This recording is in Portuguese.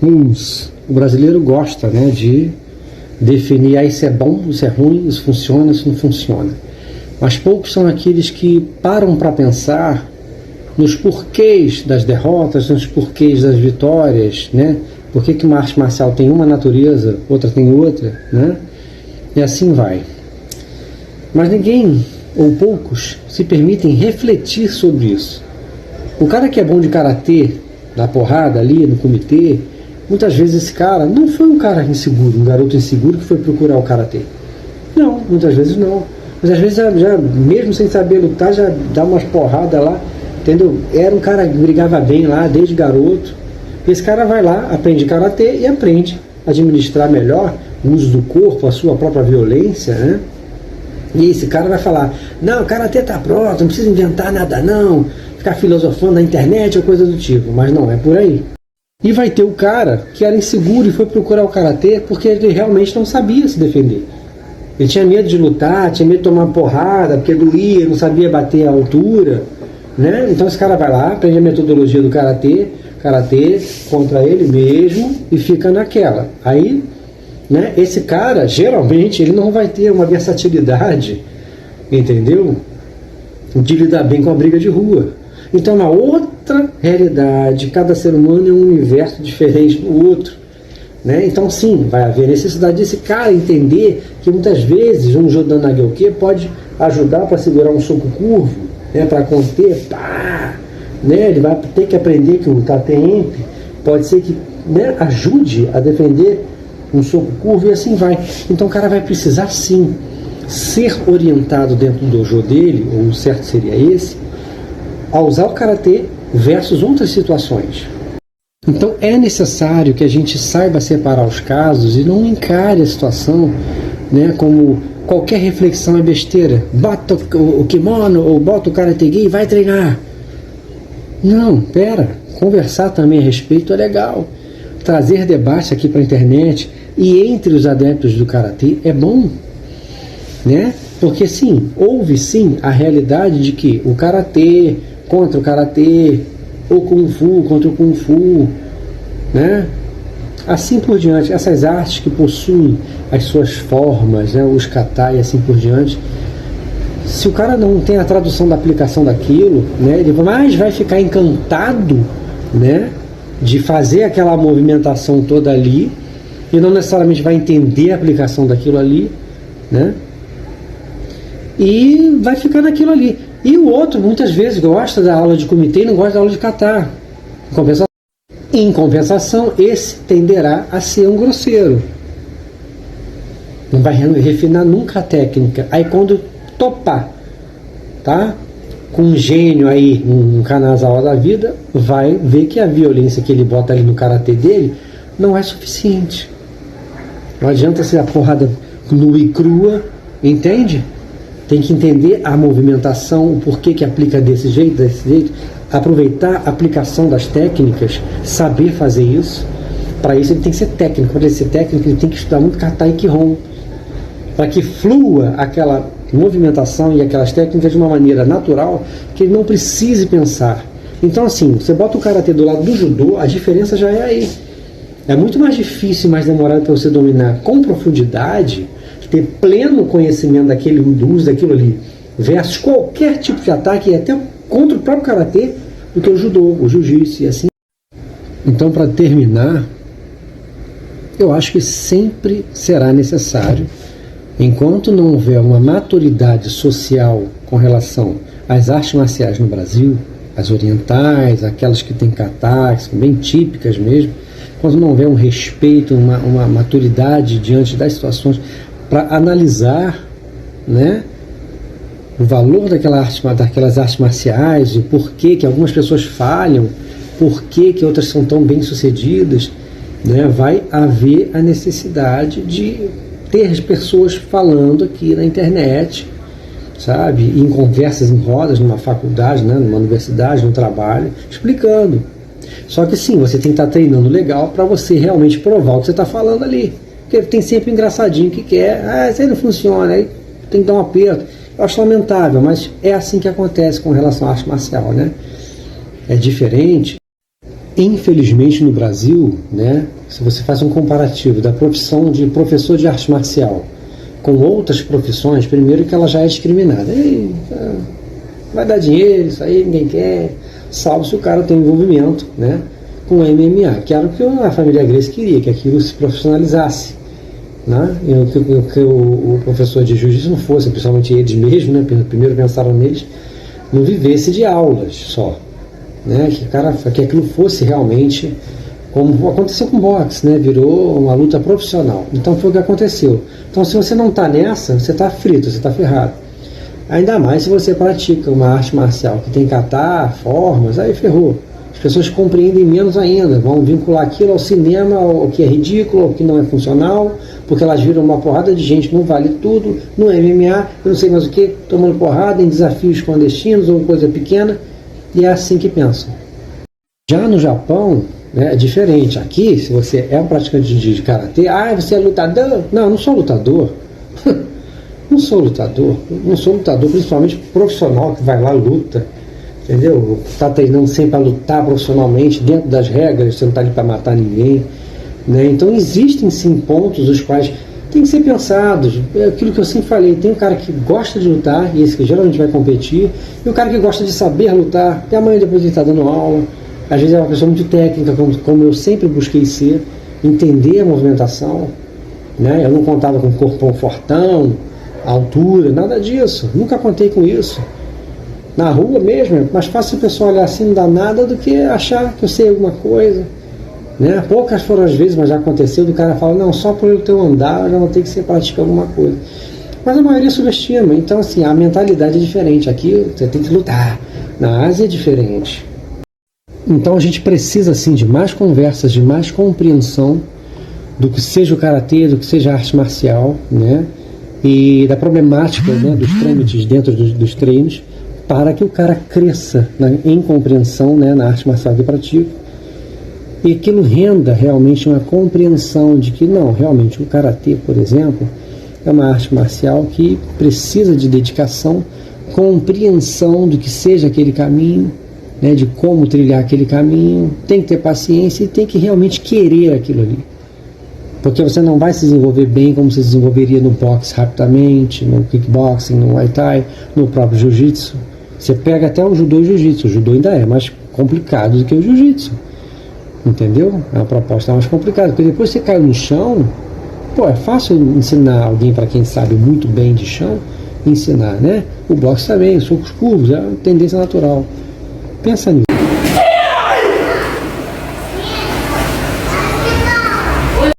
O brasileiro gosta, né, de definir, isso é bom, isso é ruim, isso funciona, isso não funciona. Mas poucos são aqueles que param para pensar nos porquês das derrotas, nos porquês das vitórias, né? Por que uma arte marcial tem uma natureza, outra tem outra, né? E assim vai. Mas ninguém, ou poucos, se permitem refletir sobre isso. O cara que é bom de karatê, da porrada ali no comitê, muitas vezes esse cara não foi um cara inseguro, um garoto inseguro que foi procurar o karatê. Não, muitas vezes não. Mas às vezes já mesmo sem saber lutar, já dá umas porradas lá, entendeu? Era um cara que brigava bem lá desde garoto. Esse cara vai lá, aprende karatê e aprende a administrar melhor o uso do corpo, a sua própria violência, né? E esse cara vai falar, não, o karatê tá pronto, não precisa inventar nada não, ficar filosofando na internet ou coisa do tipo. Mas não é por aí. E vai ter o cara que era inseguro e foi procurar o karatê porque ele realmente não sabia se defender. Ele tinha medo de lutar, tinha medo de tomar porrada, porque doía, não sabia bater a altura, né? Então esse cara vai lá, aprende a metodologia do karatê contra ele mesmo e fica naquela. Aí, né, esse cara, geralmente, ele não vai ter uma versatilidade, entendeu? De lidar bem com a briga de rua. Então é uma outra realidade, cada ser humano é um universo diferente do outro. Né? Então sim, vai haver necessidade desse cara entender que muitas vezes um Jodan Nagyoke pode ajudar para segurar um soco curvo, né? Para conter, pá, né? Ele vai ter que aprender que o Tatemp pode ser que, né, ajude a defender um soco curvo e assim vai. Então o cara vai precisar sim ser orientado dentro do dojo dele, ou o certo seria esse, a usar o karatê versus outras situações. Então é necessário que a gente saiba separar os casos e não encare a situação, né, como qualquer reflexão é besteira. Bota o kimono ou bota o karatê-gi e vai treinar. Não, pera. Conversar também a respeito é legal. Trazer debate aqui para a internet e entre os adeptos do karatê é bom, né? Porque sim, houve sim a realidade de que o karatê contra o karatê, ou Kung Fu contra o Kung Fu, né? Assim por diante, essas artes que possuem as suas formas, né? Os kata e assim por diante, se o cara não tem a tradução da aplicação daquilo, né? Ele vai ficar encantado, né, de fazer aquela movimentação toda ali e não necessariamente vai entender a aplicação daquilo ali, né? E vai ficar naquilo ali. E o outro, muitas vezes, gosta da aula de comitê e não gosta da aula de kata. Em compensação, esse tenderá a ser um grosseiro. Não vai refinar nunca a técnica. Aí quando topar, tá? Com um gênio aí, um Kanazawa da vida, vai ver que a violência que ele bota ali no karatê dele não é suficiente. Não adianta ser a porrada nua e crua, entende? Tem que entender a movimentação, o porquê que aplica desse jeito, aproveitar a aplicação das técnicas, saber fazer isso. Para isso ele tem que ser técnico. Para ele ser técnico, ele tem que estudar muito kata e kihon, para que flua aquela movimentação e aquelas técnicas de uma maneira natural, que ele não precise pensar. Então assim, você bota o karatê do lado do judô, a diferença já é aí. É muito mais difícil e mais demorado para você dominar com profundidade, ter pleno conhecimento do uso daquilo ali, versus qualquer tipo de ataque, até contra o próprio karatê, do que o judô, o jiu-jitsu e assim. Então, para terminar, eu acho que sempre será necessário, enquanto não houver uma maturidade social com relação às artes marciais no Brasil, as orientais, aquelas que têm kata, que são bem típicas mesmo, quando não houver um respeito, uma maturidade diante das situações, para analisar, né, o valor daquelas artes marciais, o porquê que algumas pessoas falham, porquê que outras são tão bem sucedidas, né, vai haver a necessidade de ter as pessoas falando aqui na internet, sabe, em conversas em rodas, numa faculdade, né, numa universidade, no trabalho, explicando. Só que sim, você tem que estar treinando legal para você realmente provar o que você está falando ali. Porque tem sempre um engraçadinho que quer, isso aí não funciona, aí tem que dar um aperto. Eu acho lamentável, mas é assim que acontece com relação à arte marcial, né? É diferente. Infelizmente no Brasil, né, se você faz um comparativo da profissão de professor de arte marcial com outras profissões, primeiro que ela já é discriminada. Vai dar dinheiro, isso aí ninguém quer, salvo se o cara tem envolvimento, né, com MMA, que era o que a família Gracie queria, que aquilo se profissionalizasse, né, e que o professor de jiu-jitsu não fosse, principalmente eles mesmos, né, primeiro pensaram neles, não vivesse de aulas só, né, que aquilo fosse realmente como aconteceu com o boxe, né, virou uma luta profissional. Então foi o que aconteceu. Então se você não está nessa, você está frito, você está ferrado. Ainda mais se você pratica uma arte marcial que tem kata, formas, aí ferrou. As pessoas compreendem menos ainda, vão vincular aquilo ao cinema, ao que é ridículo, ao que não é funcional, porque elas viram uma porrada de gente, não vale tudo, no MMA, eu não sei mais o que, tomando porrada em desafios clandestinos ou coisa pequena, e é assim que pensam. Já no Japão, é diferente. Aqui, se você é um praticante de karatê, você é lutador? Não, eu não sou lutador. Não sou lutador, principalmente profissional que vai lá luta, entendeu? Está treinando sempre para lutar profissionalmente, dentro das regras, você não está ali para matar ninguém, né? Então existem sim pontos os quais tem que ser pensados. É aquilo que eu sempre falei, tem um cara que gosta de lutar, e esse que geralmente vai competir, e o cara que gosta de saber lutar, e amanhã depois ele está dando aula, às vezes é uma pessoa muito técnica, como eu sempre busquei ser, entender a movimentação, né? Eu não contava com corpão fortão, altura, nada disso, nunca contei com isso. Na rua mesmo, é mais fácil o pessoal olhar assim, não dá nada, do que achar que eu sei alguma coisa, né? Poucas foram as vezes, mas já aconteceu, do cara falar, não, só por eu ter um andar, eu já vou ter que ser praticar alguma coisa. Mas a maioria subestima, então assim, a mentalidade é diferente. Aqui você tem que lutar, na Ásia é diferente. Então a gente precisa assim de mais conversas, de mais compreensão do que seja o karatê, do que seja a arte marcial, né? E da problemática, né, dos trâmites dentro dos treinos, para que o cara cresça, né, em compreensão, né, na arte marcial que pratica, e aquilo renda realmente uma compreensão de que não, realmente o karatê, por exemplo, é uma arte marcial que precisa de dedicação, compreensão do que seja aquele caminho, né, de como trilhar aquele caminho, tem que ter paciência e tem que realmente querer aquilo ali. Porque você não vai se desenvolver bem como se desenvolveria no boxe rapidamente, no kickboxing, no muay thai, no próprio jiu-jitsu. Você pega até o judô e o jiu-jitsu. O judô ainda é mais complicado do que o jiu-jitsu. Entendeu? É uma proposta mais complicada. Porque depois você caiu no chão, é fácil ensinar alguém para quem sabe muito bem de chão, ensinar, né? O boxe também, socos curvos, é uma tendência natural. Pensa nisso.